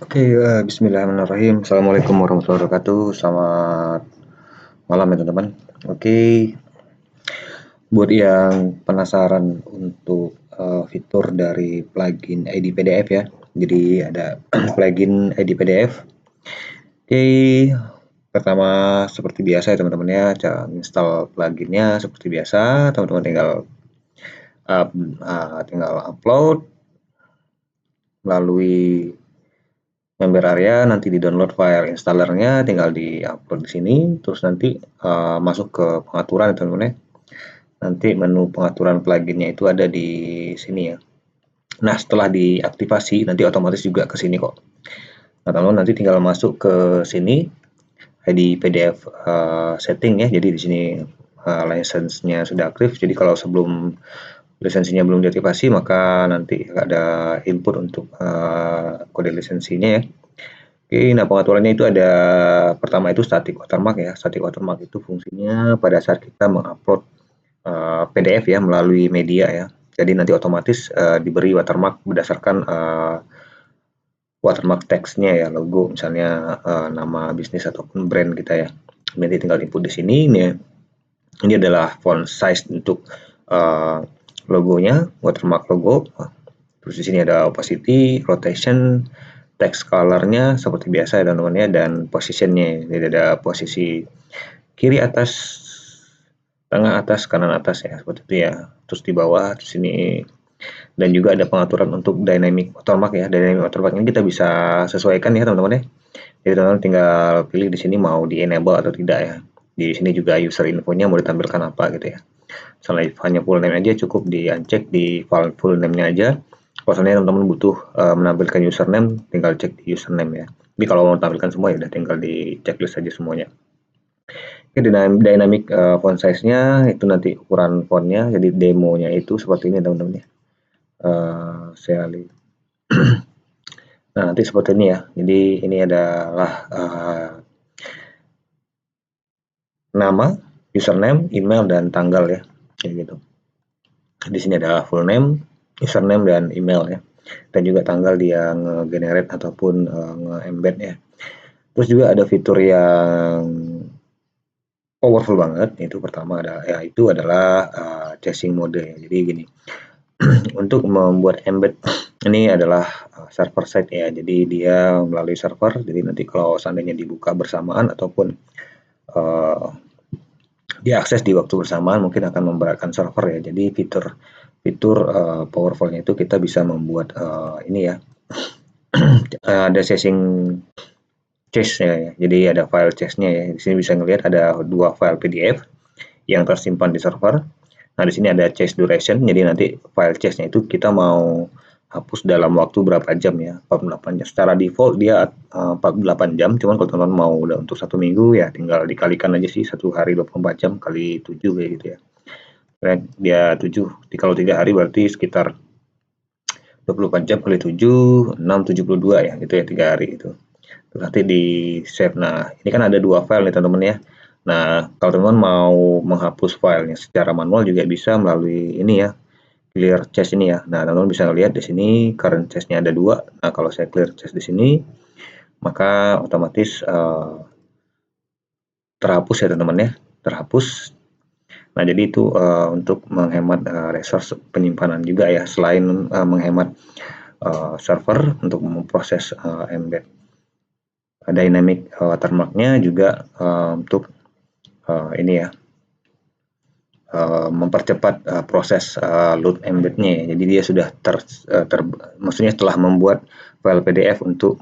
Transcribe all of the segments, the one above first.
Oke, bismillahirrahmanirrahim. Assalamualaikum warahmatullahi wabarakatuh. Selamat malam ya teman-teman. Oke, buat yang penasaran untuk fitur dari plugin ID PDF ya. Jadi ada plugin ID PDF. Oke, pertama seperti biasa ya teman-teman ya, cara install pluginnya seperti biasa. Teman-teman tinggal upload melalui member area, nanti di download file installernya, tinggal di upload di sini, terus nanti masuk ke pengaturan teman-teman ya. Nanti menu pengaturan pluginnya itu ada di sini ya. Nah, setelah diaktifasi nanti otomatis juga ke sini kok. Nah, teman-teman nanti tinggal masuk ke sini di PDF setting ya. Jadi di sini license-nya sudah aktif. Jadi kalau sebelum lisensinya belum diaktifasi maka nanti ada input untuk kode lisensinya ya. Oke, nah pengaturannya itu ada pertama itu static watermark ya. Static watermark itu fungsinya pada saat kita mengupload PDF ya melalui media ya. Jadi nanti otomatis diberi watermark berdasarkan watermark text-nya ya, logo misalnya nama bisnis ataupun brand kita ya. Nanti tinggal input di sini. Ini adalah font size untuk logonya, watermark logo. Terus di sini ada opacity, rotation, text color-nya seperti biasa ya teman-teman ya, dan position-nya. Jadi ada posisi kiri atas, tengah atas, kanan atas ya, seperti itu ya. Terus di bawah, terus sini, dan juga ada pengaturan untuk dynamic watermark ya. Dynamic watermark ini kita bisa sesuaikan ya teman-teman ya. Jadi teman-teman tinggal pilih di sini mau di enable atau tidak ya. Di sini juga user info-nya mau ditampilkan apa gitu ya. Misalnya hanya full name aja, cukup di uncheck di file full name-nya aja. Kalau misalnya teman-teman butuh menampilkan username, tinggal cek di username ya. Tapi kalau mau tampilkan semua ya udah tinggal di checklist aja semuanya. Oke, dynamic font size-nya itu nanti ukuran fontnya. Jadi demonya itu seperti ini teman-teman ya. Saya lihat. Nah, nanti seperti ini ya. Jadi ini adalah nama, username, email, dan tanggal ya. Kayak gitu. Di sini ada full name, username, dan email ya. Dan juga tanggal dia nge-generate ataupun nge-embed ya. Terus juga ada fitur yang powerful banget, itu pertama itu adalah chasing mode ya. Jadi gini, untuk membuat embed ini adalah server side ya. Jadi dia melalui server. Jadi nanti kalau seandainya dibuka bersamaan ataupun diakses di waktu bersamaan mungkin akan memberatkan server ya. Jadi fitur powerful-nya itu kita bisa membuat ini ya. Ada chasing cache ya. Jadi ada file cache-nya ya. Di sini bisa ngelihat ada 2 file PDF yang tersimpan di server. Nah, di sini ada cache duration. Jadi nanti file cache-nya itu kita mau hapus dalam waktu berapa jam ya, 48 jam. Secara default dia 48 jam, cuman kalau teman-teman mau udah untuk 1 minggu ya tinggal dikalikan aja sih, 1 hari 24 jam kali 7 kayak gitu ya. Dia 7, kalau 3 hari berarti sekitar 24 jam kali 7, 672 ya, itu ya 3 hari itu. Terus nanti di save. Nah, ini kan ada 2 file nih teman-teman ya. Nah, kalau teman-teman mau menghapus filenya secara manual juga bisa melalui ini ya, clear cache ini ya. Nah, teman-teman bisa lihat di sini current cache-nya ada 2. Nah, kalau saya clear cache di sini, maka otomatis terhapus ya teman-teman ya, terhapus. Nah, jadi itu untuk menghemat resource penyimpanan juga ya, selain menghemat server untuk memproses embed. Dynamic watermark-nya juga untuk ini ya, mempercepat proses load embed-nya ya. Jadi dia sudah maksudnya setelah membuat file PDF untuk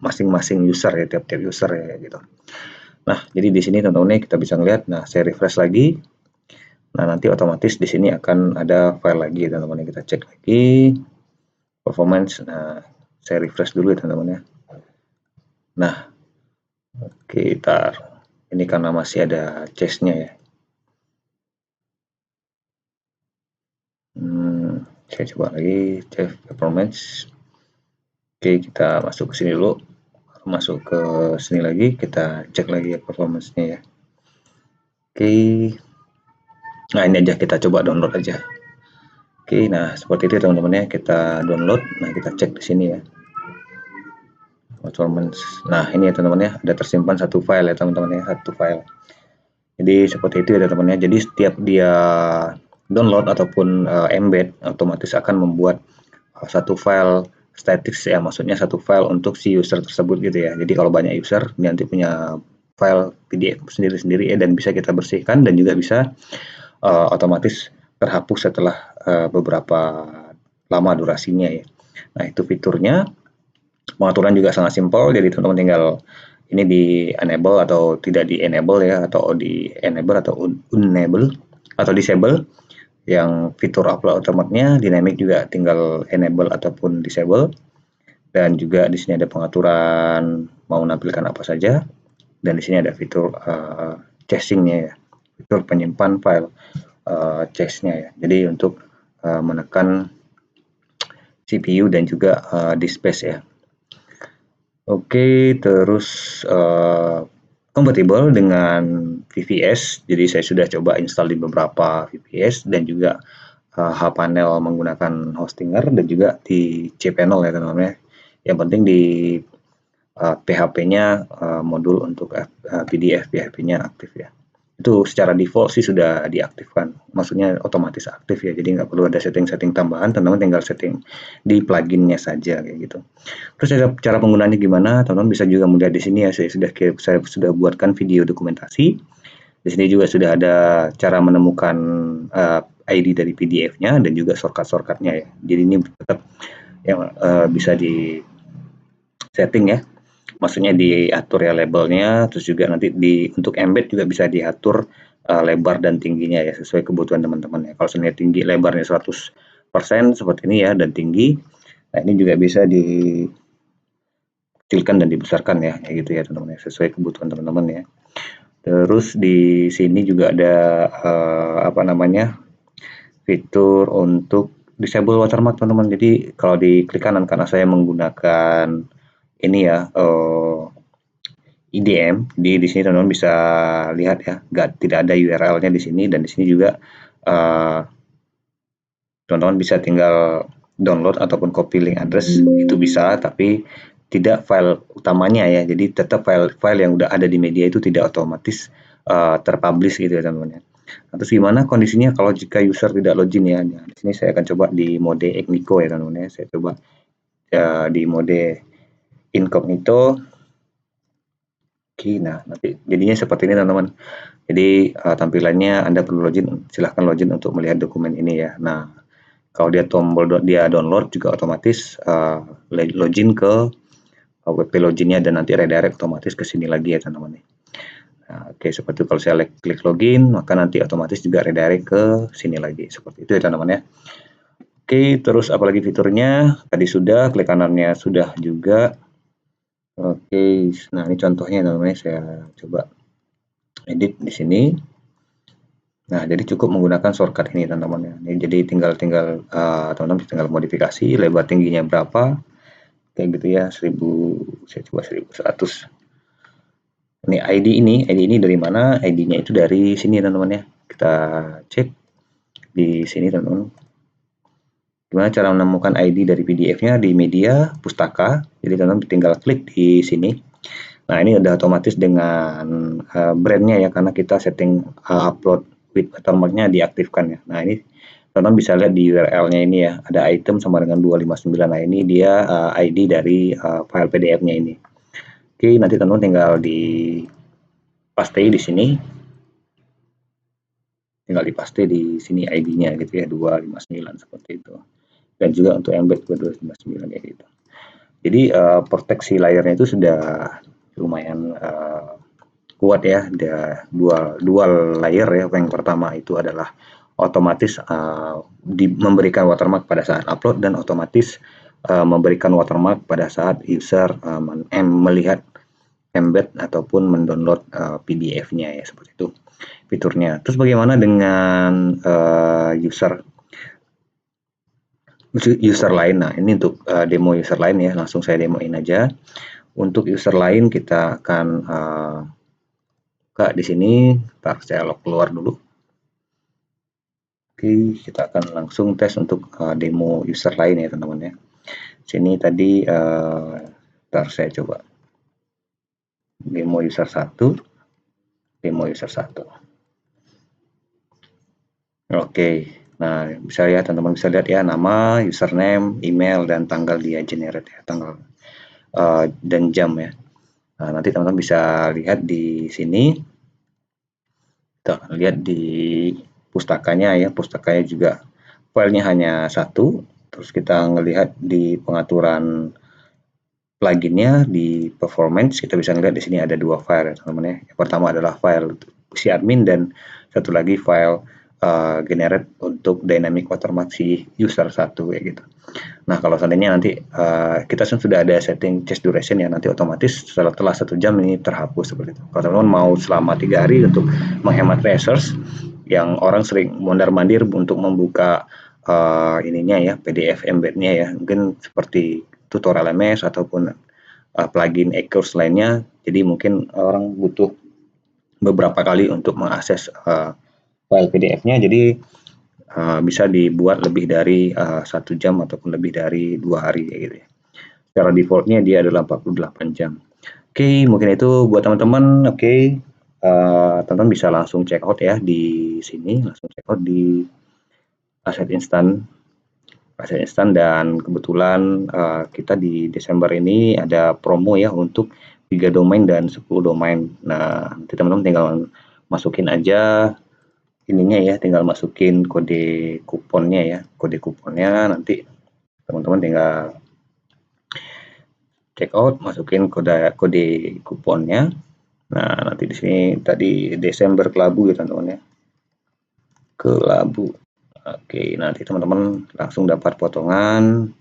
masing-masing user ya, tiap-tiap user ya gitu. Nah, jadi di sini teman-teman kita bisa ngelihat. Nah, saya refresh lagi. Nah, nanti otomatis di sini akan ada file lagi teman-teman. Kita cek lagi performance. Nah, saya refresh dulu ya teman-teman ya. Nah, kita ini karena masih ada cache-nya ya. Saya coba lagi cek performance. Oke, kita masuk ke sini dulu. Masuk ke sini lagi, kita cek lagi ya performance-nya ya. Oke. Nah, ini aja kita coba download aja. Oke, nah seperti itu teman-teman ya, kita download. Nah, kita cek di sini ya. performance. Nah, ini ya teman-teman ya, ada tersimpan satu file ya teman-teman ya, satu file. Jadi seperti itu ya teman-teman ya. Jadi setiap dia download ataupun embed, otomatis akan membuat satu file static ya, maksudnya satu file untuk si user tersebut gitu ya. Jadi kalau banyak user nanti punya file PDF sendiri-sendiri ya, dan bisa kita bersihkan dan juga bisa otomatis terhapus setelah beberapa lama durasinya ya. Nah, itu fiturnya. Pengaturan juga sangat simpel, jadi teman-teman tinggal ini di enable atau tidak di enable ya, atau di enable atau unenable atau disable. Yang fitur upload automatnya dynamic juga tinggal enable ataupun disable. Dan juga di sini ada pengaturan mau menampilkan apa saja, dan di sini ada fitur caching-nya ya, fitur penyimpan file cache-nya ya. Jadi untuk menekan CPU dan juga disk space ya. Oke, terus kompatibel dengan VPS. Jadi saya sudah coba install di beberapa VPS dan juga hPanel menggunakan hostinger dan juga di cPanel ya teman-teman ya. Yang penting di PHP-nya modul untuk PDF PHP-nya aktif ya. Itu secara default sih sudah diaktifkan, maksudnya otomatis aktif ya, jadi nggak perlu ada setting-setting tambahan, teman-teman tinggal setting di pluginnya saja kayak gitu. Terus cara penggunaannya gimana, teman-teman bisa juga melihat di sini ya, saya sudah buatkan video dokumentasi. Di sini juga sudah ada cara menemukan ID dari PDF-nya dan juga shortcut-shortcutnya ya. Jadi ini tetap yang bisa di setting ya, maksudnya diatur ya labelnya, terus juga nanti untuk embed juga bisa diatur lebar dan tingginya ya, sesuai kebutuhan teman-teman ya. Kalau sebenarnya tinggi lebarnya 100% seperti ini ya, dan tinggi, nah ini juga bisa dikecilkan dan dibesarkan ya, kayak gitu ya teman-teman ya, sesuai kebutuhan teman-teman ya. Terus di sini juga ada apa namanya, fitur untuk disable watermark teman-teman. Jadi kalau diklik kanan, karena saya menggunakan ini ya IDM, di sini teman-teman bisa lihat ya, tidak ada URL-nya di sini, dan di sini juga teman-teman bisa tinggal download ataupun copy link address, itu bisa, tapi tidak file utamanya ya. Jadi tetap file yang udah ada di media itu tidak otomatis terpublish gitu ya teman-teman ya. Terus gimana kondisinya kalau jika user tidak login ya? Nah, di sini saya akan coba di mode incognito ya teman-teman ya. Saya coba di mode incognito. Oke, nah nanti jadinya seperti ini teman-teman. Jadi tampilannya Anda perlu login, silahkan login untuk melihat dokumen ini ya. Nah, kalau dia tombol dia download juga otomatis login ke WP loginnya, dan nanti redirect otomatis ke sini lagi ya teman-teman. Nah, oke, seperti itu. Kalau saya klik login, maka nanti otomatis juga redirect ke sini lagi, seperti itu ya teman-teman ya. Oke, terus apalagi fiturnya tadi sudah, klik kanannya sudah juga. Oke, nah ini contohnya teman-teman, saya coba edit di sini. Nah, jadi cukup menggunakan shortcut ini teman-teman ya. Ini jadi tinggal teman-teman tinggal modifikasi lebar tingginya berapa, kayak gitu ya, 1000, saya coba 1100. Ini ID ini dari mana? ID-nya itu dari sini teman-teman ya. Kita cek di sini teman-teman. Gimana cara menemukan ID dari PDF-nya di media pustaka? Jadi teman-teman tinggal klik di sini. Nah, ini udah otomatis dengan brandnya ya, karena kita setting upload with watermark-nya diaktifkan ya. Nah, ini teman-teman bisa lihat di URL-nya ini ya, ada item sama dengan 259. Nah, ini dia ID dari file PDF-nya ini. Oke, nanti teman-teman tinggal di paste di sini. Tinggal dipaste di sini ID-nya gitu ya, 259 seperti itu. Dan juga untuk embed ke 259 ya gitu. Jadi proteksi layarnya itu sudah lumayan kuat ya, ada dual layer ya. Yang pertama itu adalah otomatis memberikan watermark pada saat upload, dan otomatis memberikan watermark pada saat user melihat embed ataupun mendownload PDF-nya ya, seperti itu fiturnya. Terus bagaimana dengan user lain? Nah, ini untuk demo user lain ya, langsung saya demoin aja. Untuk user lain kita akan buka di sini, ntar saya log keluar dulu. Oke, kita akan langsung tes untuk demo user lain ya teman-teman ya. Sini tadi Ntar saya coba demo user 1, demo user 1. Oke, nah bisa ya teman-teman bisa lihat ya nama, username, email, dan tanggal dia generate ya, tanggal dan jam ya. Nah, nanti teman-teman bisa lihat di sini. Tuh, lihat di pustakanya ya, pustakanya juga filenya hanya satu. Terus kita ngelihat di pengaturan pluginnya di performance, kita bisa ngelihat di sini ada dua file ya teman-teman ya. Yang pertama adalah file si admin dan satu lagi file generate untuk dynamic watermark si user 1 kayak gitu. Nah, kalau seandainya nanti kita sudah ada setting chest duration ya, nanti otomatis setelah 1 jam ini terhapus seperti itu. Kalau teman-teman mau selama 3 hari untuk menghemat resource, yang orang sering mondar-mandir untuk membuka ininya ya, PDF embednya ya, mungkin seperti tutorial MS ataupun plugin e-course lainnya. Jadi mungkin orang butuh beberapa kali untuk mengakses file PDF-nya. Jadi bisa dibuat lebih dari 1 jam ataupun lebih dari 2 hari gitu ya. Secara defaultnya dia adalah 48 jam. Oke, mungkin itu buat teman-teman. Oke, teman-teman bisa langsung check out ya di sini, langsung check out di Aset Instan, dan kebetulan kita di Desember ini ada promo ya untuk 3 domain dan 10 domain. Nah, nanti teman-teman tinggal masukin aja ininya ya, tinggal masukin kode kuponnya ya, kode kuponnya nanti teman-teman tinggal check out, masukin kode kuponnya. Nah, nanti di sini tadi Desember Kelabu ya teman-teman ya, Kelabu. Oke, nanti teman-teman langsung dapat potongan